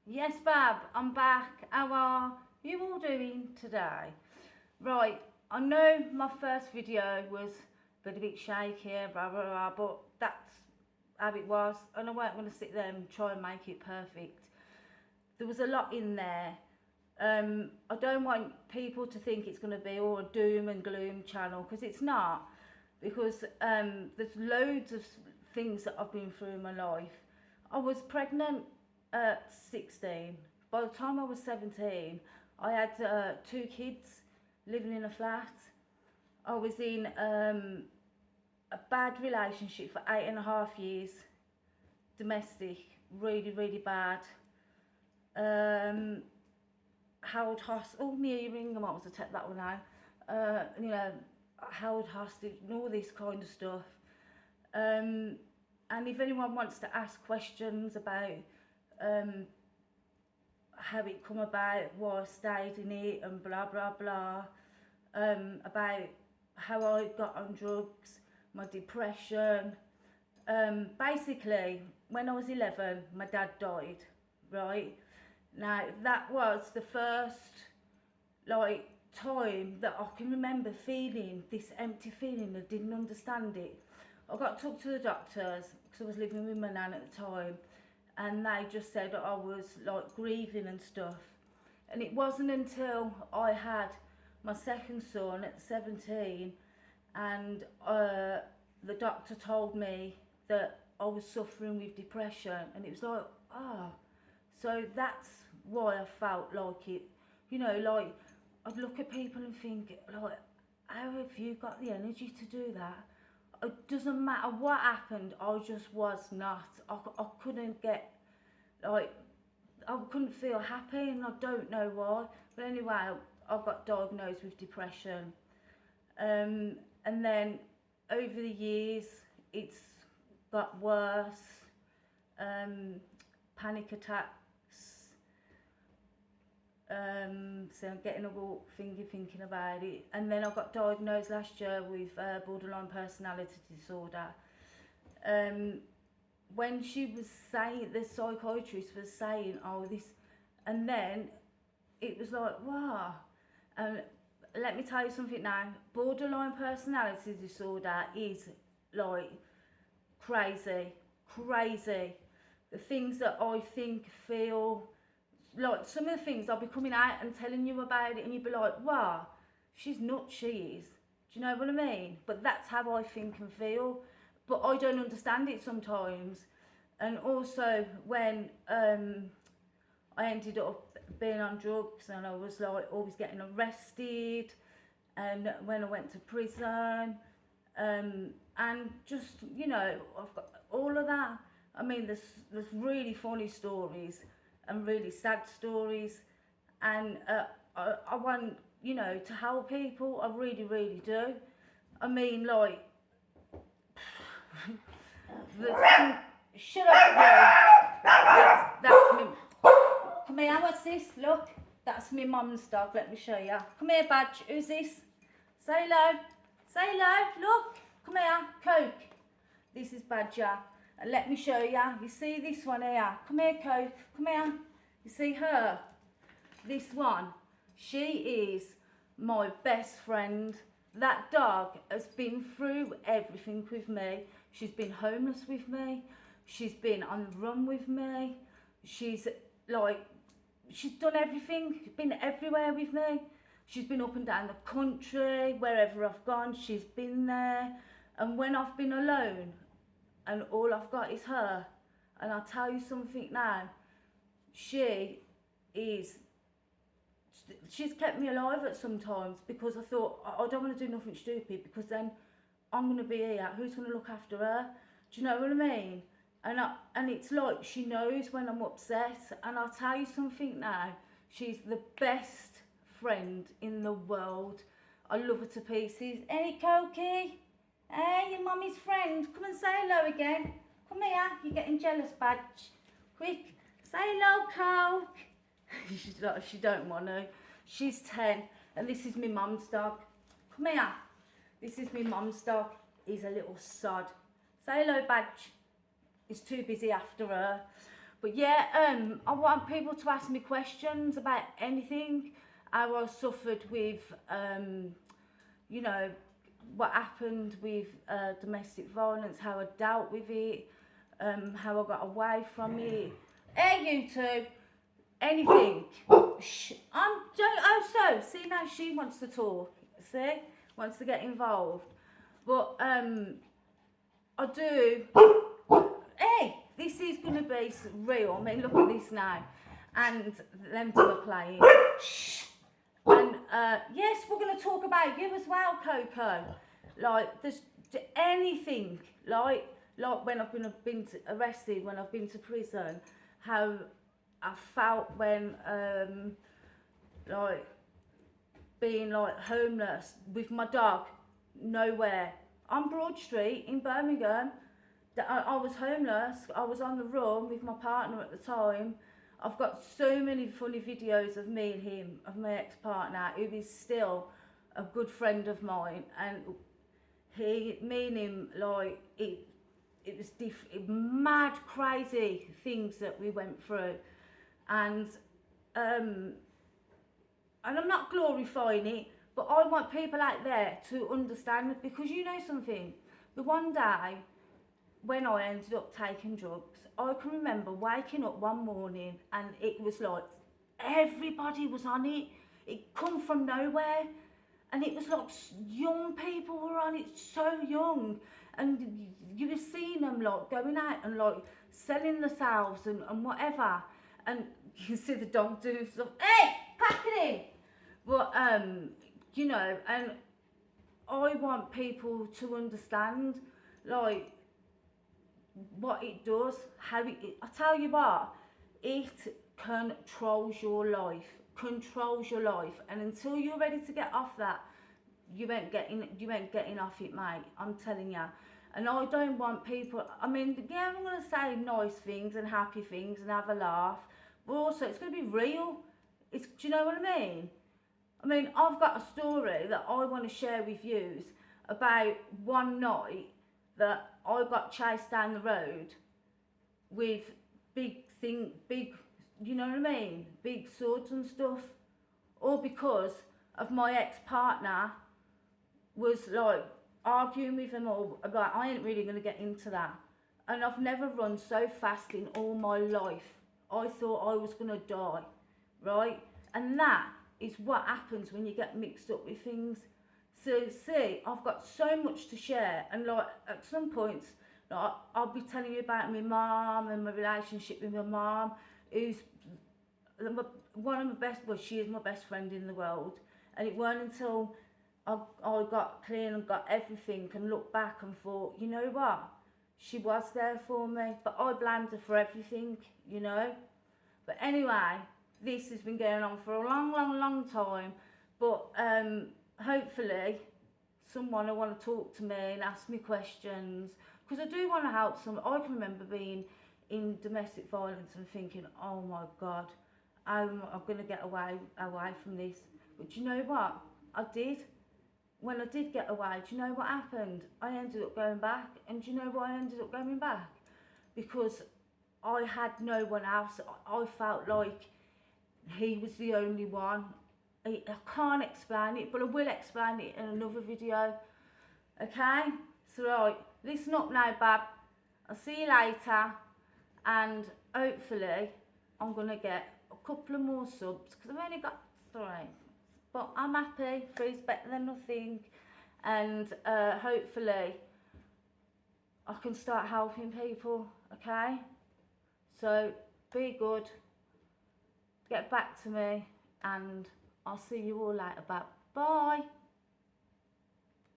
Yes, Bab, I'm back. How are you all doing today? Right, I know my first video was a bit shaky, blah blah blah, but that's how it was, and I weren't going to sit there and try and make it perfect. There was a lot in there. I don't want people to think it's going to be all a doom and gloom channel, because it's not. Because there's loads of things that I've been through in my life. I was pregnant at 16. By the time I was 17, I had two kids living in a flat. I was in a bad relationship for 8.5 years, domestic, really, really bad. Held hostage, oh, my earring, I might as well take that one out. Held hostage and all this kind of stuff. And if anyone wants to ask questions about how it come about, why I stayed in it, and blah blah blah, about how I got on drugs, my depression. Basically, when I was 11, my dad died, right? Now, that was the first, time that I can remember feeling this empty feeling. I didn't understand it. I got took to the doctors because I was living with my nan at the time, and they just said that I was grieving and stuff. And it wasn't until I had my second son at 17 and the doctor told me that I was suffering with depression, and it was like, so that's why I felt like it, I'd look at people and think, how have you got the energy to do that? It doesn't matter what happened, I just was not. I couldn't get, I couldn't feel happy, and I don't know why. But anyway, I got diagnosed with depression. And then over the years, it's got worse. Panic attacks. So I'm getting all thinking about it. And then I got diagnosed last year with borderline personality disorder. When she was saying, the psychiatrist was saying, this, and then it was like, wow. Let me tell you something now. Borderline personality disorder is crazy. The things that I think, feel, some of the things I'll be coming out and telling you about it, and you'll be like, wow, she's nuts, she is. Do you know what I mean? But that's how I think and feel. But I don't understand it sometimes. And also when I ended up being on drugs, and I was always getting arrested, and when I went to prison, and just, I've got all of that. I mean, there's really funny stories and really sad stories, and I want, to help people. I really, really do. I mean, shut up, that's me. Come here, what's this? Look, that's my mum's dog. Let me show you. Come here, Badge. Who's this? Say hello. Say hello. Look. Come here. Coke. This is Badger. And let me show you. You see this one here? Come here, Coke. Come here. You see her? This one. She is my best friend. That dog has been through everything with me. She's been homeless with me. She's been on the run with me. She's done everything. She's been everywhere with me. She's been up and down the country. Wherever I've gone, she's been there. And when I've been alone and all I've got is her, and I'll tell you something now, she's kept me alive at some times, because I thought, I don't want to do nothing stupid, because then I'm going to be here. Who's going to look after her? Do you know what I mean? And it's like, she knows when I'm upset. And I'll tell you something now, she's the best friend in the world. I love her to pieces. Hey, Cokie. Hey, your mummy's friend. Come and say hello again. Come here. You're getting jealous, Badge. Quick. Say hello, Coke. She don't want to. She's 10. And this is my mum's dog. Come here. This is my mum's dog. He's a little sod. Say hello, Badge. He's too busy after her. But yeah, I want people to ask me questions about anything. How I suffered with, you know, what happened with domestic violence, how I dealt with it, how I got away from it. Hey, you two, anything. Shh, oh, so, see now she wants to talk, see? Wants to get involved. But, I do. Hey, this is going to be real. I mean, look at this now. And them two are playing. Shh. And yes, we're going to talk about you as well, Coco. Like, there's anything, like when I've been arrested, when I've been to prison, how I felt when, like, being like homeless with my dog, nowhere. On Broad Street in Birmingham, I was homeless. I was on the run with my partner at the time. I've got so many funny videos of me and him, of my ex-partner, who is still a good friend of mine. And me and him, like, it was mad, crazy things that we went through. And I'm not glorifying it, but I want people out there to understand, because you know something, the one day when I ended up taking drugs, I can remember waking up one morning and it was like everybody was on it. It come from nowhere, and it was like young people were on it, so young, and you were seeing them like going out and like selling themselves and whatever, and you can see the dog do stuff. Hey, pack it in. But you know, and I want people to understand, like, what it does, how I tell you what, it controls your life, and until you're ready to get off that, you ain't getting off it, mate. I'm telling you. And I don't want people, I mean, yeah, I'm going to say nice things and happy things and have a laugh, but also it's going to be real. Do you know what I mean? I mean, I've got a story that I want to share with you about one night that I got chased down the road with big, you know what I mean? Big swords and stuff. All because of my ex-partner was like arguing with him, all about, I ain't really going to get into that. And I've never run so fast in all my life. I thought I was going to die, right? And that is what happens when you get mixed up with things. So see, I've got so much to share, and like at some points, like, I'll be telling you about my mum and my relationship with my mum, who's one of my best, well, she is my best friend in the world. And it weren't until I got clean and got everything and looked back and thought, you know what, she was there for me, but I blamed her for everything, you know. But anyway, this has been going on for a long time, but hopefully someone will want to talk to me and ask me questions, because I do want to help some. I can remember being in domestic violence and thinking, oh my God, I'm going to get away from this. But you know what? I did. When I did get away, do you know what happened? I ended up going back. And do you know why I ended up going back? Because I had no one else. I felt like he was the only one. I can't explain it, but I will explain it in another video. Okay? So right, listen up now, Bab. I'll see you later. And hopefully I'm going to get a couple of more subs, because I've only got 3. But I'm happy. 3's better than nothing. And hopefully I can start helping people. Okay? So be good. Get back to me, and I'll see you all later. Bye.